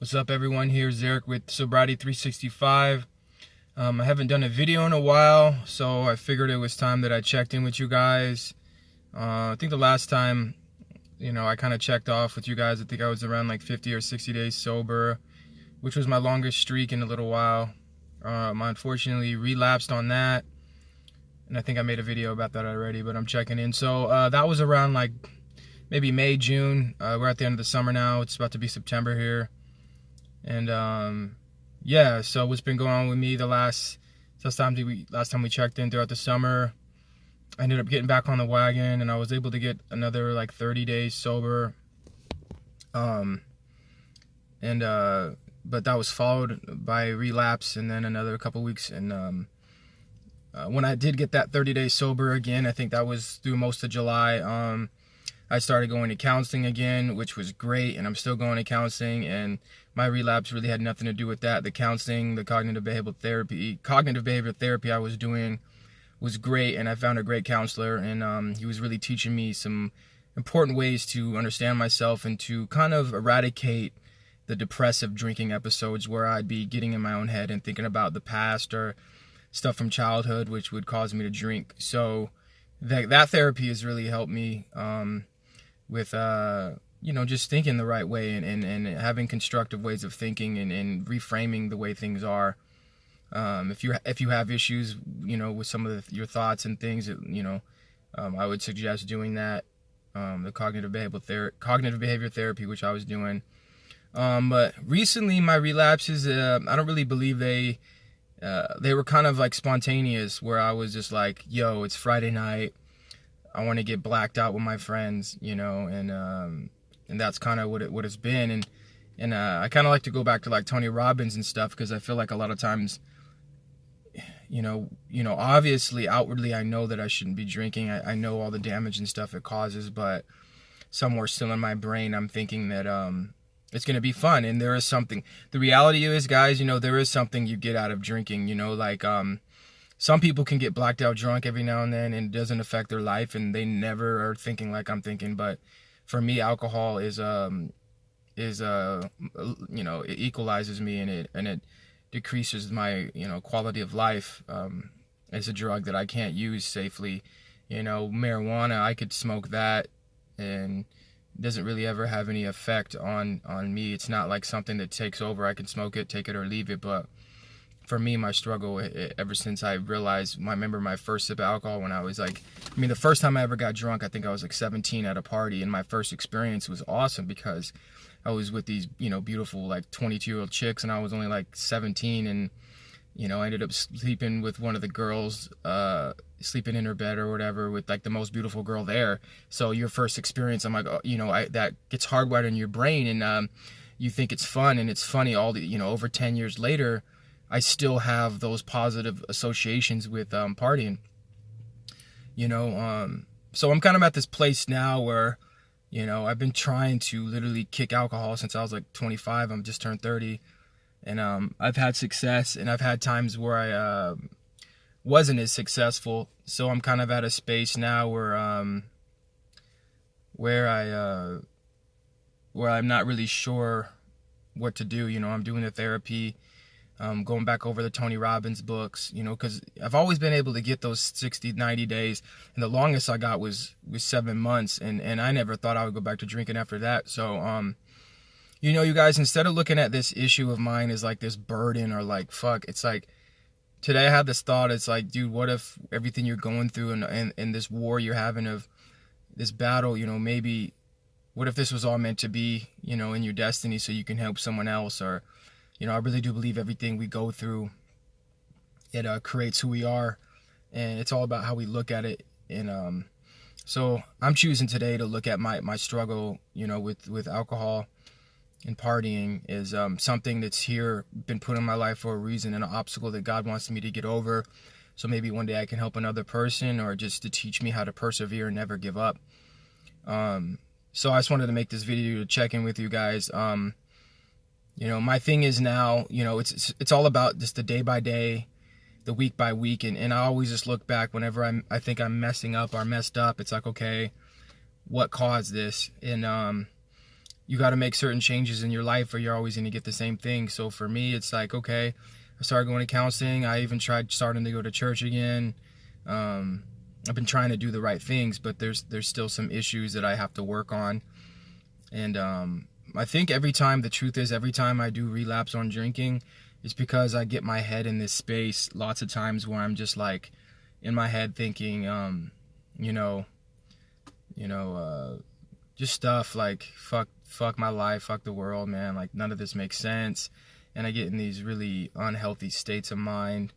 What's up, everyone? Here's Eric with Sobriety 365. I haven't done a video in a while, so I figured it was time that I checked in with you guys. I think the last time, I kind of checked off with you guys, I think I was around like 50 or 60 days sober, which was my longest streak in a little while. I unfortunately relapsed on that, and I think I made a video about that already, but I'm checking in. So that was around like maybe May, June. We're at the end of the summer now. It's about to be September here. And yeah, so what's been going on with me the last time we checked in throughout the summer, I ended up getting back on the wagon, and I was able to get another like 30 days sober. But that was followed by a relapse and then another couple weeks. And when I did get that 30 days sober again, I think that was through most of July. I started going to counseling again, which was great, and I'm still going to counseling, and my relapse really had nothing to do with that. The counseling, the cognitive behavioral therapy I was doing was great, and I found a great counselor, and he was really teaching me some important ways to understand myself and to kind of eradicate the depressive drinking episodes where I'd be getting in my own head and thinking about the past or stuff from childhood, which would cause me to drink. So that therapy has really helped me with just thinking the right way and having constructive ways of thinking and reframing the way things are. If you have issues, with some of your thoughts and things, I would suggest doing that. The cognitive behavior therapy, which I was doing. But recently my relapses, I don't really believe they were kind of like spontaneous, where I was just like, yo, it's Friday night, I want to get blacked out with my friends, and that's kind of what it's been. And I kind of like to go back to like Tony Robbins and stuff, because I feel like a lot of times, obviously outwardly I know that I shouldn't be drinking. I know all the damage and stuff it causes, but somewhere still in my brain I'm thinking that it's going to be fun. And there is something, the reality is, guys, there is something you get out of drinking, like some people can get blacked out drunk every now and then, and it doesn't affect their life, and they never are thinking like I'm thinking. But for me, alcohol it equalizes me, and it decreases my quality of life. It's a drug that I can't use safely. Marijuana, I could smoke that, and it doesn't really ever have any effect on me. It's not like something that takes over. I can smoke it, take it, or leave it. But for me, my struggle, ever since I realized, I remember my first sip of alcohol when I was like, the first time I ever got drunk, I think I was like 17 at a party, and my first experience was awesome because I was with these, beautiful like 22-year-old chicks, and I was only like 17, and I ended up sleeping with one of the girls, sleeping in her bed or whatever, with like the most beautiful girl there. So your first experience, I'm like, that gets hardwired in your brain, and you think it's fun, and it's funny. All the over 10 years later, I still have those positive associations with partying. So I'm kind of at this place now where, I've been trying to literally kick alcohol since I was like 25. I'm just turned 30, and I've had success, and I've had times where I wasn't as successful. So I'm kind of at a space now where I'm not really sure what to do. I'm doing the therapy. Going back over the Tony Robbins books, because I've always been able to get those 60, 90 days, and the longest I got was 7 months, and I never thought I would go back to drinking after that. So, you guys, instead of looking at this issue of mine as like this burden or like, fuck, it's like, today I had this thought, it's like, dude, what if everything you're going through and this war you're having of this battle, maybe, what if this was all meant to be, in your destiny, so you can help someone else? Or, I really do believe everything we go through, it creates who we are, and it's all about how we look at it. And so I'm choosing today to look at my struggle, with alcohol and partying is something that's been put in my life for a reason, and an obstacle that God wants me to get over. So maybe one day I can help another person, or just to teach me how to persevere and never give up. So I just wanted to make this video to check in with you guys. My thing is now, it's all about just the day by day, the week by week, and I always just look back whenever I think I'm messing up or messed up. It's like, okay, what caused this? And you got to make certain changes in your life or you're always going to get the same thing. So for me, it's like, okay, I started going to counseling. I even tried starting to go to church again. I've been trying to do the right things, but there's still some issues that I have to work on. And I think every time I do relapse on drinking, it's because I get my head in this space lots of times where I'm just like in my head thinking, just stuff like fuck my life, fuck the world, man. Like none of this makes sense. And I get in these really unhealthy states of mind.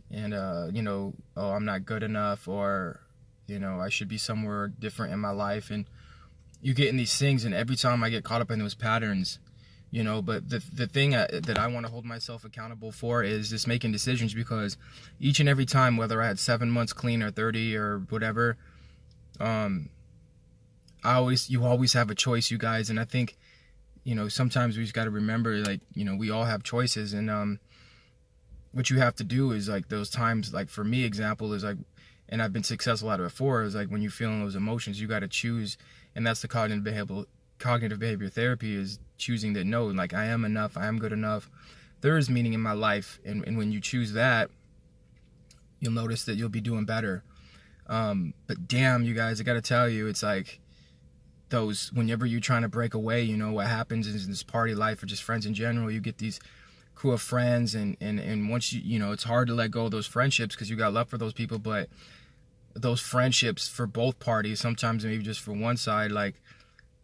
And, oh, I'm not good enough, or, I should be somewhere different in my life. And you get in these things, and every time I get caught up in those patterns, but the thing that I want to hold myself accountable for is just making decisions, because each and every time, whether I had 7 months clean or 30 or whatever, you always have a choice, you guys. And I think, sometimes we just got to remember, like, we all have choices. And what you have to do is, like, those times, like for me, example is like, and I've been successful at it before, is like when you're feeling those emotions, you got to choose. And that's the cognitive behavior therapy, is choosing that, no, like, I am enough, I am good enough, there is meaning in my life. And when you choose that, you'll notice that you'll be doing better. But damn, you guys, I got to tell you, it's like, whenever you're trying to break away, what happens is, in this party life or just friends in general, you get these crew of friends, and once it's hard to let go of those friendships because you got love for those people. But those friendships for both parties, sometimes maybe just for one side, like,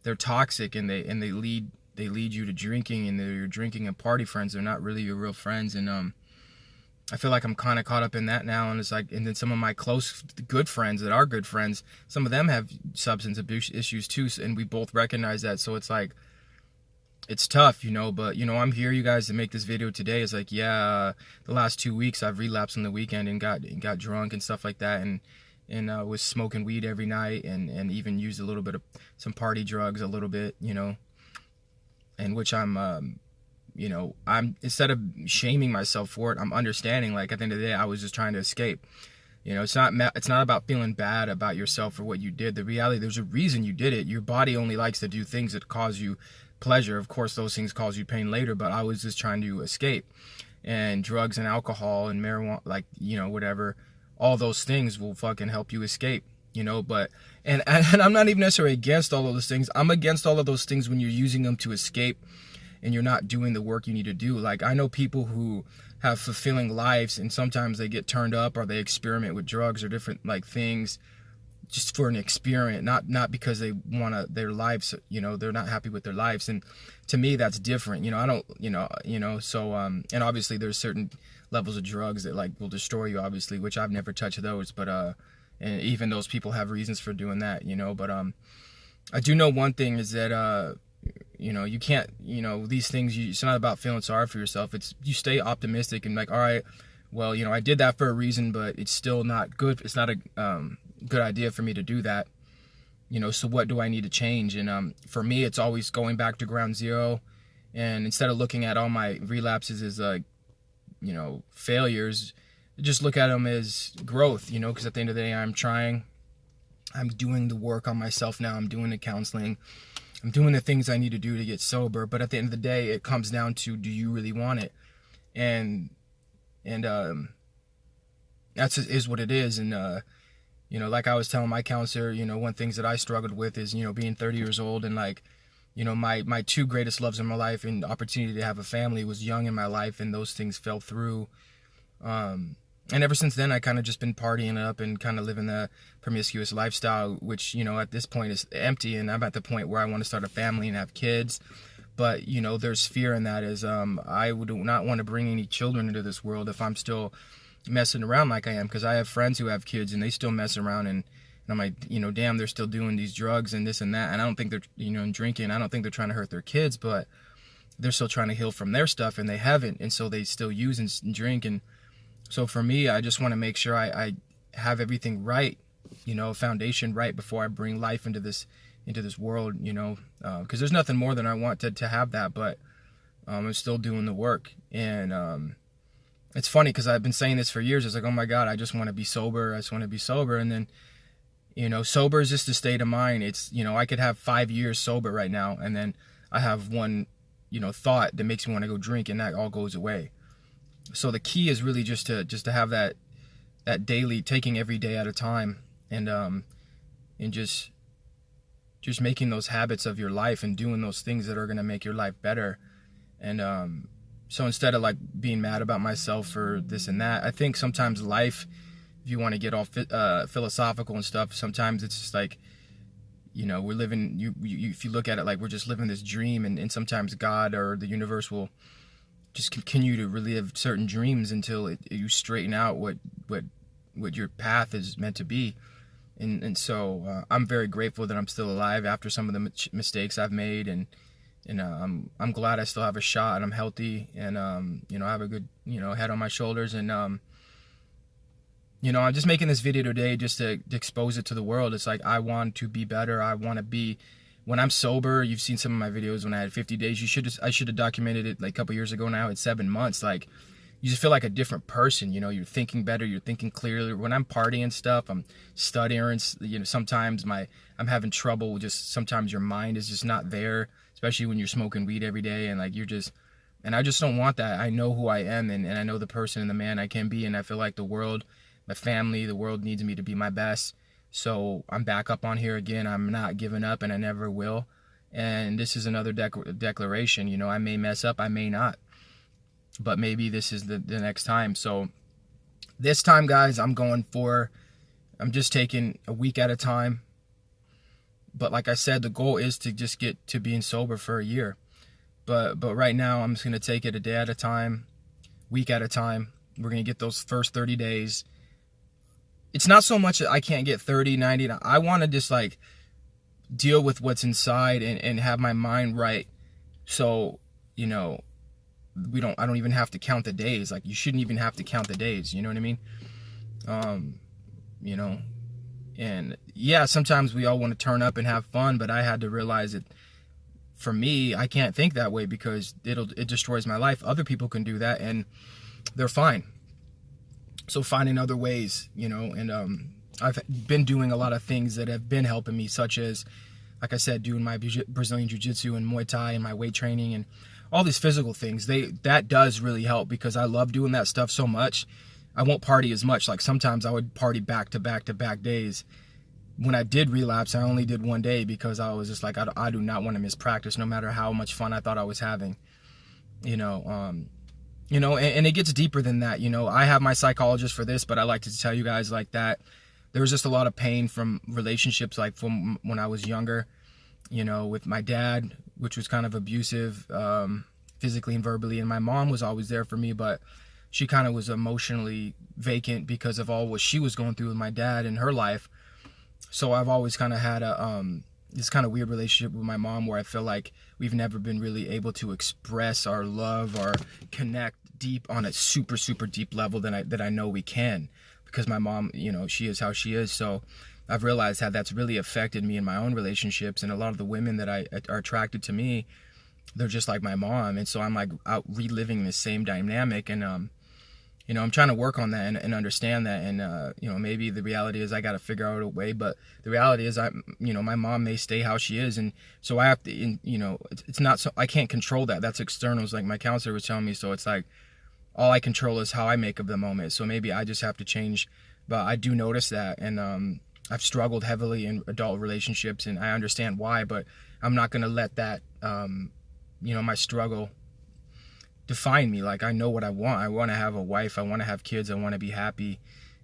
they're toxic, and they lead you to drinking, and they're your drinking and party friends. They're not really your real friends. And I feel like I'm kind of caught up in that now. And it's like, and then some of my close, good friends that are good friends, some of them have substance abuse issues too. And we both recognize that. So it's like, it's tough, but, I'm here, you guys, to make this video today. It's like, the last 2 weeks I've relapsed on the weekend and got drunk and stuff like that. And was smoking weed every night, and even used a little bit of some party drugs a little bit, and which I'm instead of shaming myself for it, I'm understanding, like, at the end of the day, I was just trying to escape. It's not about feeling bad about yourself for what you did. The reality, there's a reason you did it. Your body only likes to do things that cause you pleasure. Of course, those things cause you pain later, but I was just trying to escape. And drugs and alcohol and marijuana, like, whatever, all those things will fucking help you escape. But and I'm not even necessarily against all of those things. I'm against all of those things when you're using them to escape and you're not doing the work you need to do. Like, I know people who have fulfilling lives, and sometimes they get turned up or they experiment with drugs or different, like, things just for an experiment, not because they want to, their lives, they're not happy with their lives. And to me, that's different. I don't, so, and obviously there's certain levels of drugs that, like, will destroy you, obviously, which I've never touched those, but, and even those people have reasons for doing that, but, I do know one thing is that, you can't, these things, it's not about feeling sorry for yourself. It's, you stay optimistic and like, all right, well, I did that for a reason, but it's still not good. It's not a good idea for me to do that. So what do I need to change? And for me, it's always going back to ground zero. And instead of looking at all my relapses as, like, failures, just look at them as growth, because at the end of the day, I'm doing the work on myself now. I'm doing the counseling. I'm doing the things I need to do to get sober. But at the end of the day, it comes down to, do you really want it? And that's is what it is. And, like I was telling my counselor, one things that I struggled with is, being 30 years old, and, like, my two greatest loves in my life and opportunity to have a family was young in my life, and those things fell through. And ever since then, I kind of just been partying up and kind of living the promiscuous lifestyle, which, at this point is empty. And I'm at the point where I want to start a family and have kids. But, there's fear in that, is I would not want to bring any children into this world if I'm still messing around like I am. Because I have friends who have kids and they still mess around. And I'm like, damn, they're still doing these drugs and this and that. And I don't think they're, and drinking. I don't think they're trying to hurt their kids, but they're still trying to heal from their stuff, and they haven't. And so they still use and drink. And so for me, I just want to make sure I have everything right, foundation right before I bring life into this world, because there's nothing more than I want to have that, but I'm still doing the work. And it's funny because I've been saying this for years. It's like, oh my God, I just want to be sober. I just want to be sober. And then, Sober is just a state of mind. It's, I could have 5 years sober right now, and then I have one, thought that makes me want to go drink, and that all goes away. So the key is really just to have that daily, taking every day at a time, and just making those habits of your life and doing those things that are going to make your life better. And so instead of like being mad about myself for this and that, I think sometimes life, if you want to get all philosophical and stuff, sometimes it's just like, we're living, if you look at it like we're just living this dream, and sometimes God or the universe will just continue to relive certain dreams until you straighten out what your path is meant to be. And so I'm very grateful that I'm still alive after some of the mistakes I've made, and I'm glad I still have a shot, and I'm healthy, and I have a good head on my shoulders, and I'm just making this video today just to expose it to the world. It's like, I want to be better. I want to be, when I'm sober, you've seen some of my videos when I had 50 days. I should have documented it like a couple years ago. Now it's 7 months. Like, you just feel like a different person. You're thinking better. You're thinking clearly. When I'm partying stuff, I'm stuttering. Sometimes I'm having trouble with sometimes your mind is just not there, especially when you're smoking weed every day, and like and I just don't want that. I know who I am, and I know the person and the man I can be, and I feel like the world, my family, the world needs me to be my best. So I'm back up on here again. I'm not giving up, and I never will. And this is another declaration. I may mess up, I may not, but maybe this is the next time. So this time, guys, I'm just taking a week at a time. But like I said, the goal is to just get to being sober for a year. But right now, I'm just going to take it a day at a time, week at a time. We're going to get those first 30 days. It's not so much that I can't get 30, 90. I want to just like deal with what's inside and have my mind right. So, I don't even have to count the days. Like, you shouldn't even have to count the days. You know what I mean? And yeah, sometimes we all want to turn up and have fun, but I had to realize that for me, I can't think that way because it destroys my life. Other people can do that and they're fine. So finding other ways, and I've been doing a lot of things that have been helping me, such as, like I said, doing my Brazilian Jiu-Jitsu and Muay Thai and my weight training and all these physical things. That does really help because I love doing that stuff so much. I won't party as much. Like, sometimes I would party back to back to back days. When I did relapse, I only did one day because I was just like, I do not want to miss practice, no matter how much fun I thought I was having. And it gets deeper than that. I have my psychologist for this, but I like to tell you guys like that there was just a lot of pain from relationships, like from when I was younger, with my dad, which was kind of abusive, physically and verbally. And my mom was always there for me, but she kind of was emotionally vacant because of all what she was going through with my dad in her life. So I've always kind of had this kind of weird relationship with my mom where I feel like we've never been really able to express our love or connect deep on a super, super deep level that I know we can, because my mom, she is how she is. So I've realized how that's really affected me in my own relationships, and a lot of the women that are attracted to me, they're just like my mom. And so I'm like out reliving the same dynamic, and I'm trying to work on that and understand that. And, maybe the reality is I got to figure out a way, but the reality is my mom may stay how she is. And so I have to, it's not so, I can't control that. That's external. It's like my counselor was telling me. So it's like, all I control is how I make of the moment. So maybe I just have to change, but I do notice that. And, I've struggled heavily in adult relationships, and I understand why, but I'm not going to let that, my struggle define me. Like, I know what I want. I want to have a wife. I want to have kids. I want to be happy,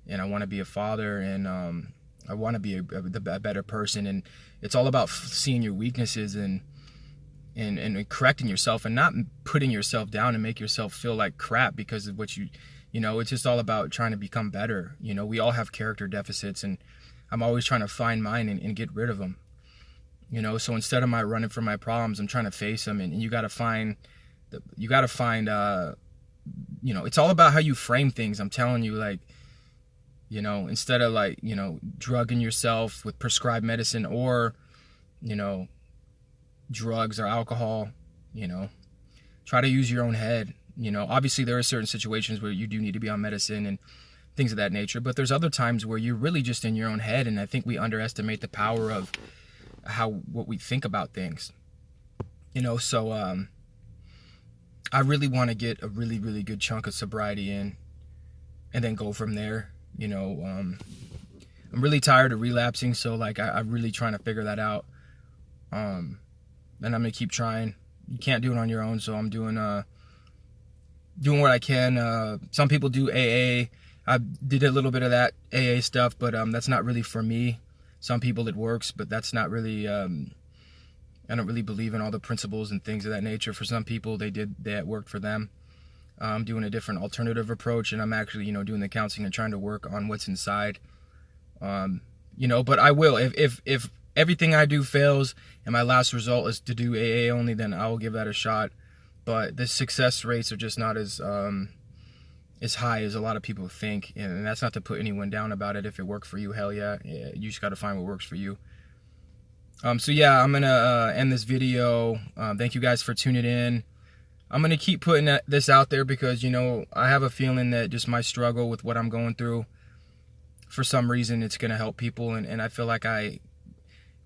and I want to be a father, and I want to be a better person. And it's all about seeing your weaknesses and correcting yourself, and not putting yourself down and make yourself feel like crap because of what it's just all about trying to become better. We all have character deficits, and I'm always trying to find mine and get rid of them. So instead of my running from my problems, I'm trying to face them, and you got to find it's all about how you frame things. I'm telling you, like, instead of like, drugging yourself with prescribed medicine or, drugs or alcohol, try to use your own head. Obviously there are certain situations where you do need to be on medicine, and things of that nature. But there's other times where you're really just in your own head, and I think we underestimate the power of what we think about things. So I really want to get a really, really good chunk of sobriety in, and then go from there. I'm really tired of relapsing, so like I'm really trying to figure that out. And I'm gonna keep trying. You can't do it on your own, so I'm doing what I can. Some people do AA. I did a little bit of that AA stuff, but that's not really for me. Some people it works, but that's not really. I don't really believe in all the principles and things of that nature. For some people, that worked for them. I'm doing a different alternative approach, and I'm actually doing the counseling and trying to work on what's inside. But I will, if everything I do fails and my last result is to do AA only, then I will give that a shot. But the success rates are just not as high as a lot of people think, and that's not to put anyone down about it. If it worked for you, hell yeah, you just got to find what works for you. So yeah, I'm gonna end this video. Thank you guys for tuning in. I'm gonna keep putting this out there because I have a feeling that just my struggle with what I'm going through, for some reason, it's gonna help people, and I feel like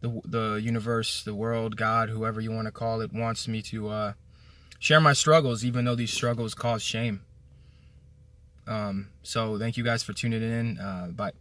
the universe, the world, God, whoever you want to call it, wants me to share my struggles, even though these struggles cause shame. So thank you guys for tuning in. Bye.